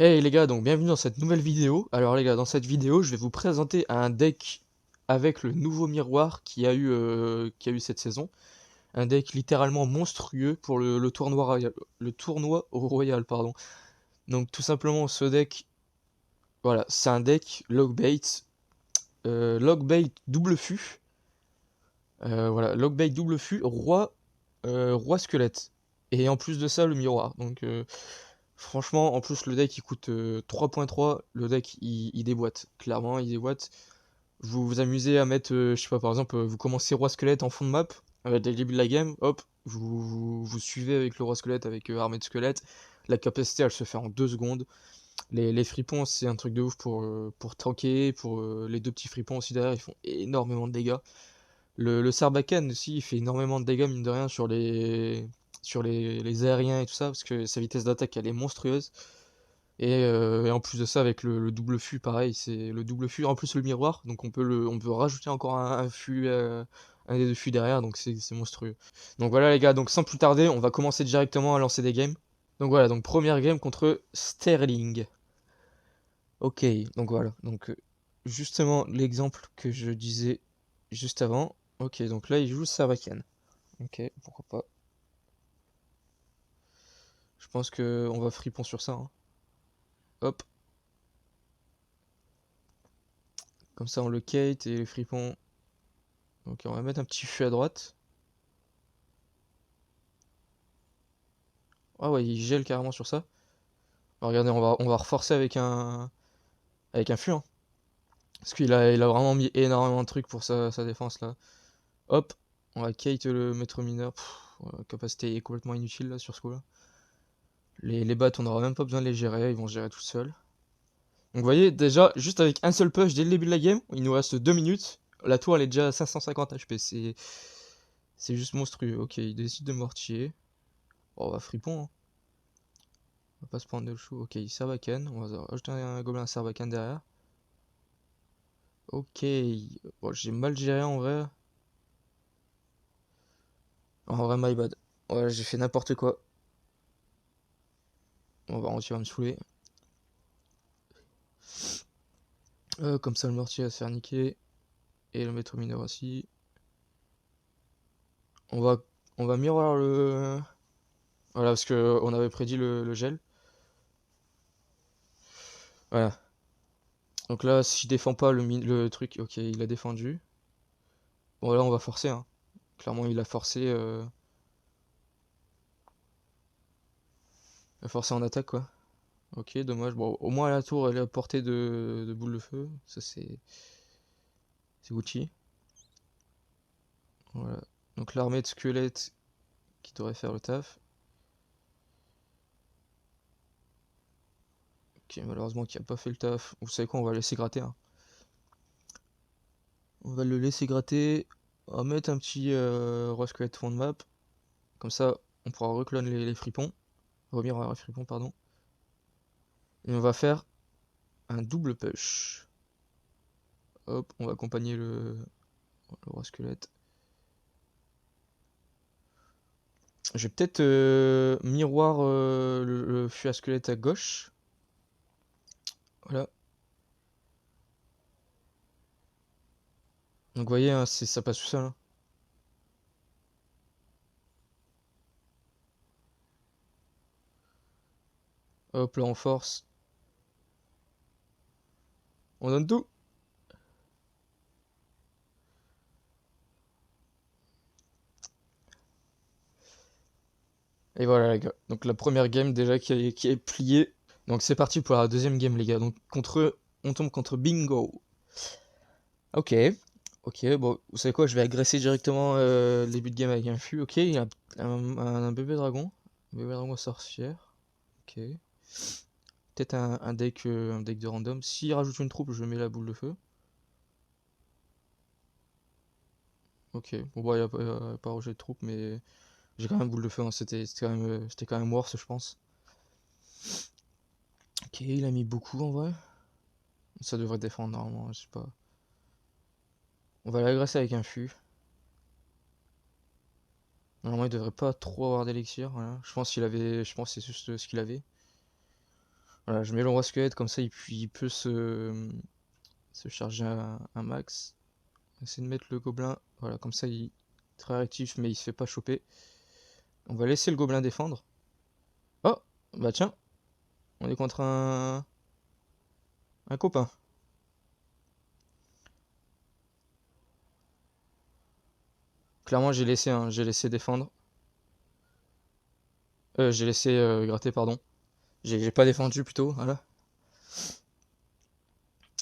Hey les gars, donc bienvenue dans cette nouvelle vidéo. Alors les gars, dans cette vidéo, je vais vous présenter un deck avec le nouveau miroir qui a eu cette saison. Un deck littéralement monstrueux pour le tournoi royal, le tournoi royal, pardon. Donc tout simplement, ce deck, voilà, c'est un deck Logbait double fût. Voilà, Logbait double fût, roi squelette. Et en plus de ça, le miroir. Donc franchement, en plus, le deck il coûte 3.3. Le deck il déboîte. Clairement, il déboîte. Vous vous amusez à mettre, je sais pas, par exemple, vous commencez roi squelette en fond de map. Dès le début de la game, hop, vous suivez avec le roi squelette, avec armée de squelette. La capacité elle se fait en 2 secondes. Les fripons, c'est un truc de ouf pour tanker. Pour les deux petits fripons aussi derrière, ils font énormément de dégâts. Le Sarbacane aussi, il fait énormément de dégâts, mine de rien, sur les aériens et tout ça, parce que sa vitesse d'attaque, elle est monstrueuse. Et en plus de ça, avec le double fût, pareil, c'est le double fût, en plus le miroir, donc on peut rajouter encore un fût, un des deux fûts derrière, donc c'est monstrueux. Donc voilà les gars, donc sans plus tarder, on va commencer directement à lancer des games. Donc voilà, donc première game contre Sterling. Ok, donc voilà, donc justement l'exemple que je disais juste avant. Ok, donc là il joue Sarbacane. Ok, pourquoi pas. Je pense que on va fripon sur ça, hein. Hop, comme ça on le kite et les fripons. Ok, on va mettre un petit fût à droite. Ah ouais, il gèle carrément sur ça. Alors, regardez, on va reforcer avec un fût, hein. Parce qu'il a vraiment mis énormément de trucs pour sa défense là. Hop, on va kite le maître mineur. Capacité est complètement inutile là sur ce coup-là. Les battes, on n'aura même pas besoin de les gérer, ils vont se gérer tout seuls. Donc vous voyez, déjà, juste avec un seul push dès le début de la game, il nous reste 2 minutes. La tour elle est déjà à 550 HP, c'est juste monstrueux. Ok, il décide de mortier. Oh, on va fripon, hein. On va pas se prendre de chou. Ok, Sarbacane, on va rajouter un gobelin Sarbacane derrière. Ok, bon, j'ai mal géré en vrai. En vrai, my bad. Ouais, j'ai fait n'importe quoi. On va retirer me saouler. Comme ça, le mortier va se faire niquer. Et le maître mineur aussi. On va, on va miroir le. Voilà, parce que on avait prédit le gel. Voilà. Donc là, s'il défend pas le truc, ok, il a défendu. Bon, là, on va forcer, hein. Clairement, il a forcé en attaque, quoi. Ok, dommage. Bon, au moins la tour, elle est à portée de boule de feu. Ça, c'est Gucci. Voilà. Donc l'armée de squelettes qui devrait faire le taf. Ok, malheureusement qui a pas fait le taf. Vous savez quoi, on va le laisser gratter, hein. On va le laisser gratter. On va mettre un petit roi squelette fond de map. Comme ça, on pourra reclone les fripons. Revenir à les fripons, pardon. Et on va faire un double push. Hop, on va accompagner le roi squelette. Je vais peut-être miroir le fût à squelette à gauche. Voilà. Donc vous voyez, hein, ça passe tout seul, hein. Hop, là on force. On donne tout. Et voilà les gars. Donc la première game déjà qui est pliée. Donc c'est parti pour la deuxième game les gars. Donc on tombe contre Bingo. Ok. Ok, bon, vous savez quoi, je vais agresser directement le début de game avec un fût. Ok, il y a un bébé dragon. Un bébé dragon sorcière. Ok. Peut-être un deck de random. S'il rajoute une troupe, je mets la boule de feu. Ok, bon bah y a pas rejet de troupe, mais j'ai quand même boule de feu, hein. C'était quand même worse, je pense. Ok, il a mis beaucoup en vrai. Ça devrait défendre normalement, je sais pas. On va l'agresser avec un fût. Normalement, il devrait pas trop avoir d'élixir. Voilà. Je pense que c'est juste ce qu'il avait. Voilà, je mets le roi squelette, comme ça il peut se charger un max. Essayer de mettre le gobelin, voilà, comme ça il est très réactif, mais il se fait pas choper. On va laisser le gobelin défendre. Oh, bah tiens, on est contre un copain. Clairement, j'ai laissé défendre. J'ai laissé gratter, pardon. J'ai pas défendu plutôt, voilà.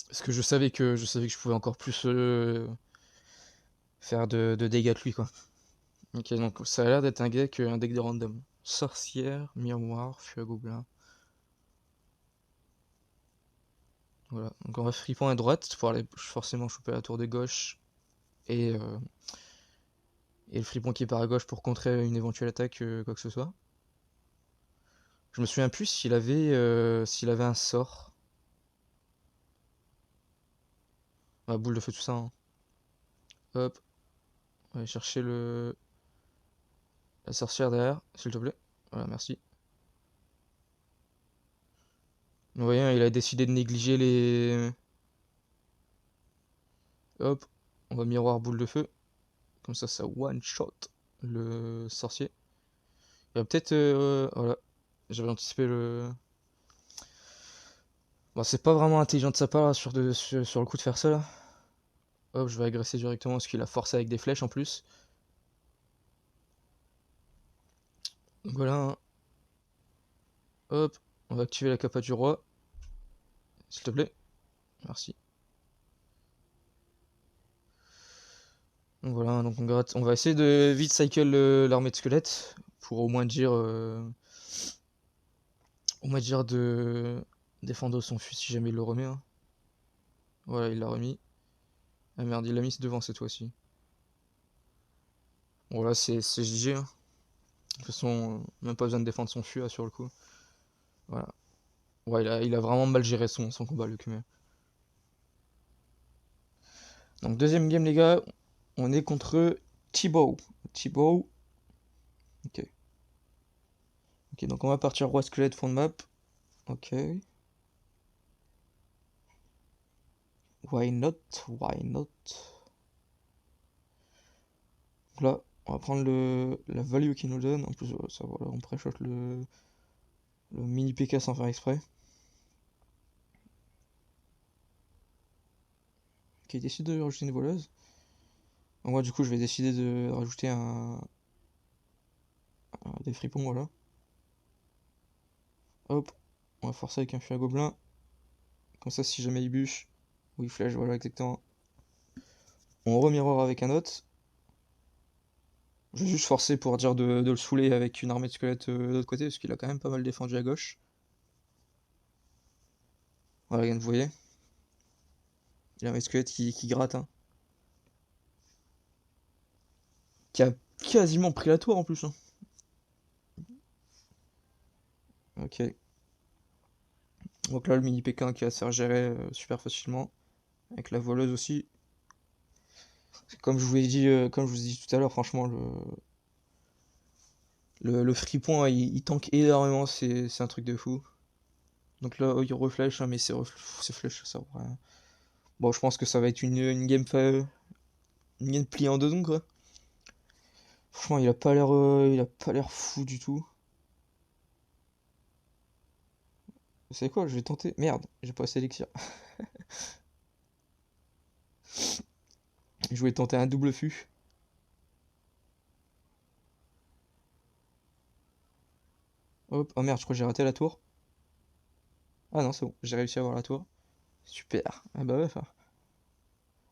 Parce que je savais que je pouvais encore plus faire de dégâts de lui, quoi. Ok, donc ça a l'air d'être un deck de random. Sorcière, miroir, feu à gobelin. Voilà, donc on va fripon à droite pour aller forcément choper la tour de gauche et, euh, et le fripon qui part à gauche pour contrer une éventuelle attaque, quoi que ce soit. Je me souviens plus s'il avait un sort. Ah, boule de feu, tout ça, hein. Hop, on va aller chercher la sorcière derrière, s'il te plaît. Voilà, merci. Vous voyez, hein, il a décidé de négliger les... Hop, on va miroir boule de feu. Comme ça one-shot le sorcier. Il va peut-être... voilà, j'avais anticipé le... Bon, c'est pas vraiment intelligent de sa part là, sur le coup de faire ça là. Hop, je vais agresser directement parce qu'il a forcé avec des flèches en plus. Donc voilà, hein. Hop, on va activer la capa du roi. S'il te plaît. Merci. Donc voilà, donc on gratte. On va essayer de vite cycle l'armée de squelettes. Pour au moins dire... au moins dire de défendre son fusil si jamais il le remet, hein. Voilà, il l'a remis. Ah merde, il l'a mis devant cette fois-ci. Bon là c'est GG, hein. De toute façon, même pas besoin de défendre son fût là, sur le coup. Voilà. Ouais, il a vraiment mal géré son combat, le Kume. Donc, deuxième game, les gars, on est contre Thibaut. Thibaut. Ok. Ok, donc on va partir roi squelette fond de map. Ok. Why not? Why not? Donc là, on va prendre la value qu'il nous donne. En plus, ça voilà, on pré-shot le mini PK sans faire exprès. Ok, il décide de rajouter une voleuse. Donc moi, du coup, je vais décider de rajouter des fripons, voilà. Hop, on va forcer avec un fusil à gobelin. Comme ça, si jamais il bûche, ou il flash, voilà, exactement. On remirror avec un autre. Je vais juste forcer pour dire de le saouler avec une armée de squelettes de l'autre côté, parce qu'il a quand même pas mal défendu à gauche. Voilà, vous voyez. Il a un squelette qui gratte, hein. Qui a quasiment pris la tour en plus, hein. Ok. Donc là, le mini Pékin qui va se faire gérer super facilement. Avec la voleuse aussi. Comme je vous ai dit, comme je vous ai dit tout à l'heure, franchement, le free-point, hein, il tank énormément, c'est un truc de fou. Donc là, il reflash, hein, mais ces flèches, ça vaut rien. Bon, je pense que ça va être une game pliée en deux secondes, quoi. Franchement, il a pas l'air fou du tout. Vous savez quoi, je vais tenter. Merde, j'ai pas assez d'élixir. Je voulais tenter un double fût. Hop, oh merde, je crois que j'ai raté la tour. Ah non, c'est bon, j'ai réussi à avoir la tour. Super. Ah bah ouais, enfin.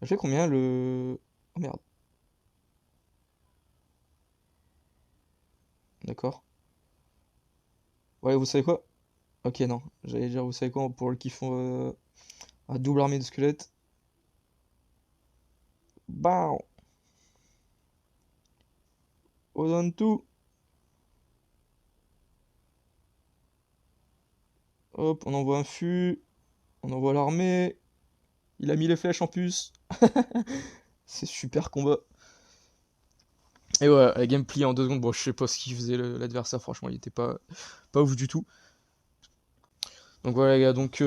Je fais combien le... Oh merde. D'accord. Ouais, vous savez quoi? Ok, non. J'allais dire, vous savez quoi, pour le kiff, un double armée de squelettes. Bam! On donne tout. Hop, on envoie un fût. On envoie l'armée. Il a mis les flèches en plus. C'est super combat. Et ouais, la gameplay en deux secondes, bon, je sais pas ce qu'il faisait l'adversaire, franchement, il était pas ouf du tout. Donc voilà les gars, donc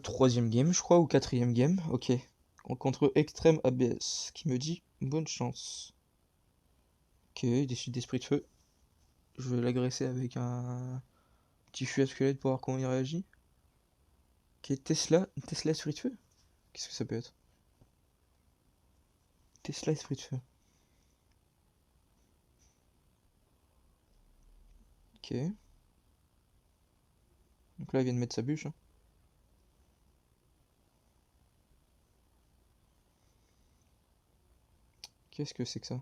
troisième game je crois, ou quatrième game, ok. Contre Extreme ABS, qui me dit bonne chance. Ok, il décide d'esprit de feu. Je vais l'agresser avec un petit fût à squelette pour voir comment il réagit. Ok, Tesla esprit de feu. Qu'est-ce que ça peut être? Tesla esprit de feu. Ok. Donc là il vient de mettre sa bûche, hein. Qu'est-ce que c'est que ça?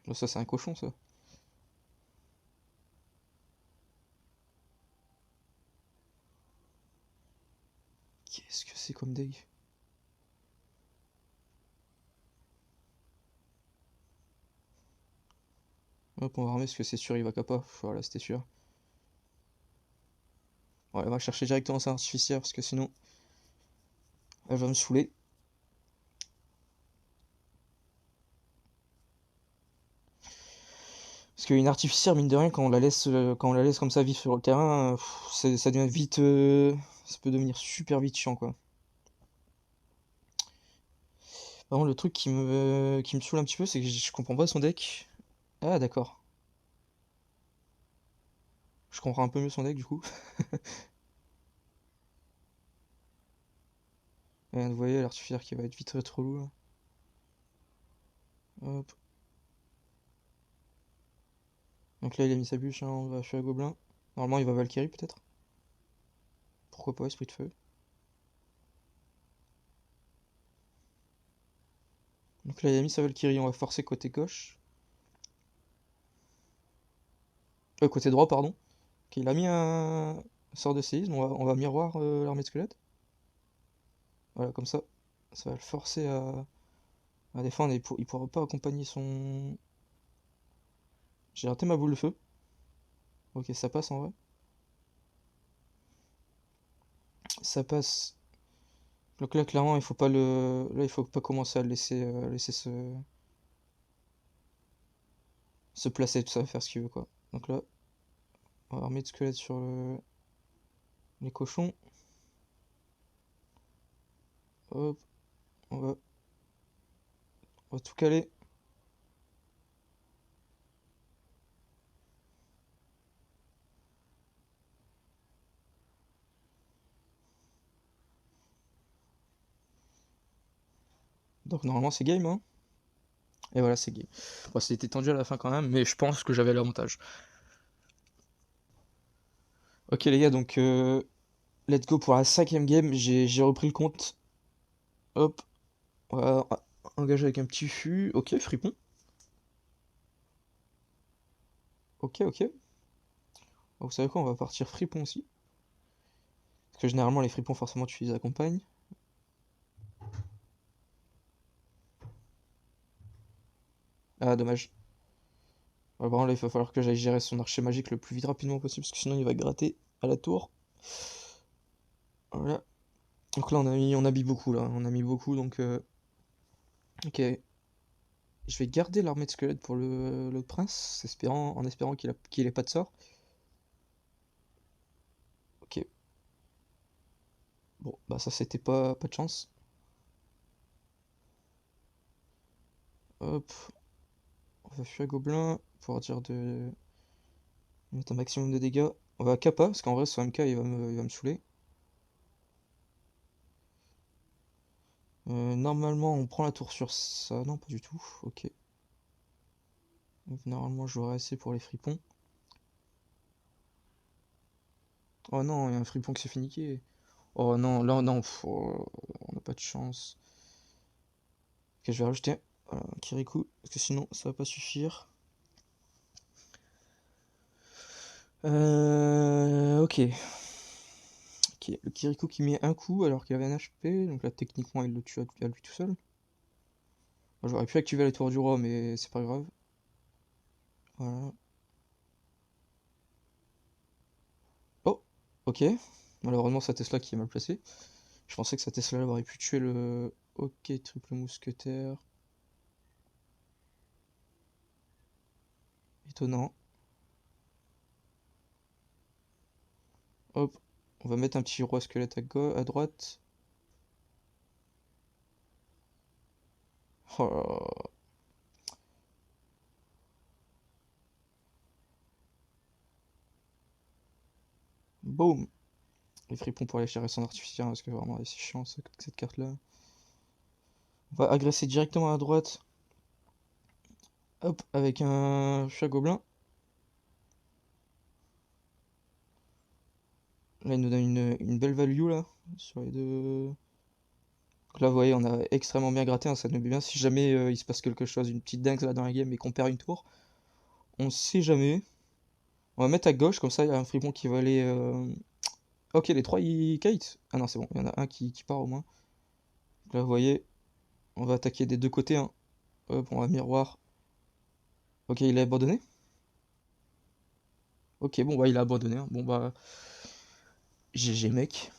Oh, ça c'est un cochon ça. Qu'est-ce que c'est comme deg? Hop, on va remettre parce que c'est sûr il va capa. Voilà, c'était sûr. Ouais, on va chercher directement sa artificière parce que sinon elle va me saouler. Parce qu'une artificière, mine de rien, quand on la laisse comme ça vivre sur le terrain, ça devient vite, ça peut devenir super vite chiant quoi. Vraiment, le truc qui me saoule un petit peu, c'est que je comprends pas son deck. Ah, d'accord. Je comprends un peu mieux son deck du coup. Et vous voyez l'artificière qui va être vite trop lourd. Hop. Donc là, il a mis sa bûche, hein, on va faire un gobelin. Normalement, il va Valkyrie peut-être. Pourquoi pas, esprit de feu. Donc là, il a mis sa Valkyrie, on va forcer côté gauche. Côté droit, pardon. Ok, il a mis un sort de séisme, on va miroir l'armée de squelette. Voilà, comme ça va le forcer à défendre et il pourra pas accompagner son. J'ai raté ma boule de feu. Ok, ça passe en vrai. Ça passe. Donc là, clairement, il faut pas le. Là, il faut pas commencer à le laisser se placer, tout ça, faire ce qu'il veut, quoi. Donc là, on va remettre squelette sur les cochons. Hop, on va tout caler. Donc normalement, c'est game, hein. Et voilà, c'est game. Bon, c'était tendu à la fin quand même, mais je pense que j'avais l'avantage. Ok, les gars, donc let's go pour la cinquième game. J'ai repris le compte. Hop, on va engager avec un petit fût. Ok, fripon. Ok, ok. Vous savez quoi, on va partir fripon aussi. Parce que généralement, les fripons, forcément, tu les accompagnes. Ah, dommage. Ouais, bon, là, il va falloir que j'aille gérer son archer magique le plus vite rapidement possible, parce que sinon, il va gratter à la tour. Voilà. Donc là, on a mis beaucoup, là. On a mis beaucoup, donc... ok. Je vais garder l'armée de squelettes pour le prince, en espérant qu'il ait pas de sort. Ok. Bon, bah ça, c'était pas de chance. Hop. On va fuir gobelin pour dire de mettre un maximum de dégâts. On va kappa, parce qu'en vrai, son MK, il va me saouler. Normalement, on prend la tour sur ça. Non, pas du tout. Ok. Donc, normalement, j'aurai assez pour les fripons. Oh non, il y a un fripon qui s'est fait niquer. Oh non, là, non, on n'a pas de chance. Ok, je vais rajouter un Kirikou, parce que sinon, ça va pas suffire. Ok. Ok, le Kirikou qui met un coup alors qu'il avait un HP, donc là, techniquement, il le tue à lui tout seul. Moi, j'aurais pu activer la tour du roi, mais c'est pas grave. Voilà. Oh, ok. Malheureusement, sa Tesla qui est mal placée. Je pensais que sa Tesla aurait pu tuer le. Ok, triple mousquetaire. étonnant. Hop, on va mettre un petit roi squelette à droite. Oh là là. Boum. Les fripons pour aller chercher son artificiel, parce que vraiment c'est chiant cette carte là. On va agresser directement à droite. Hop, avec un chat gobelin. Là il nous donne une belle value là, sur les deux. Donc là vous voyez on a extrêmement bien gratté, hein, ça nous met bien si jamais il se passe quelque chose, une petite dingue là dans la game et qu'on perd une tour. On sait jamais. On va mettre à gauche, comme ça il y a un fripon qui va aller... Ok, les trois ils kite. Ah non c'est bon, il y en a un qui part au moins. Donc là vous voyez, on va attaquer des deux côtés, hein. Hop, on va miroir. Ok, il a abandonné. Ok, bon bah il a abandonné, hein. Bon bah... GG mec.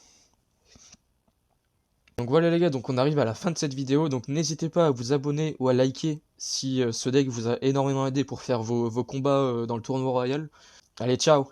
Donc voilà les gars, donc on arrive à la fin de cette vidéo, donc n'hésitez pas à vous abonner ou à liker si ce deck vous a énormément aidé pour faire vos combats dans le tournoi royal. Allez, ciao!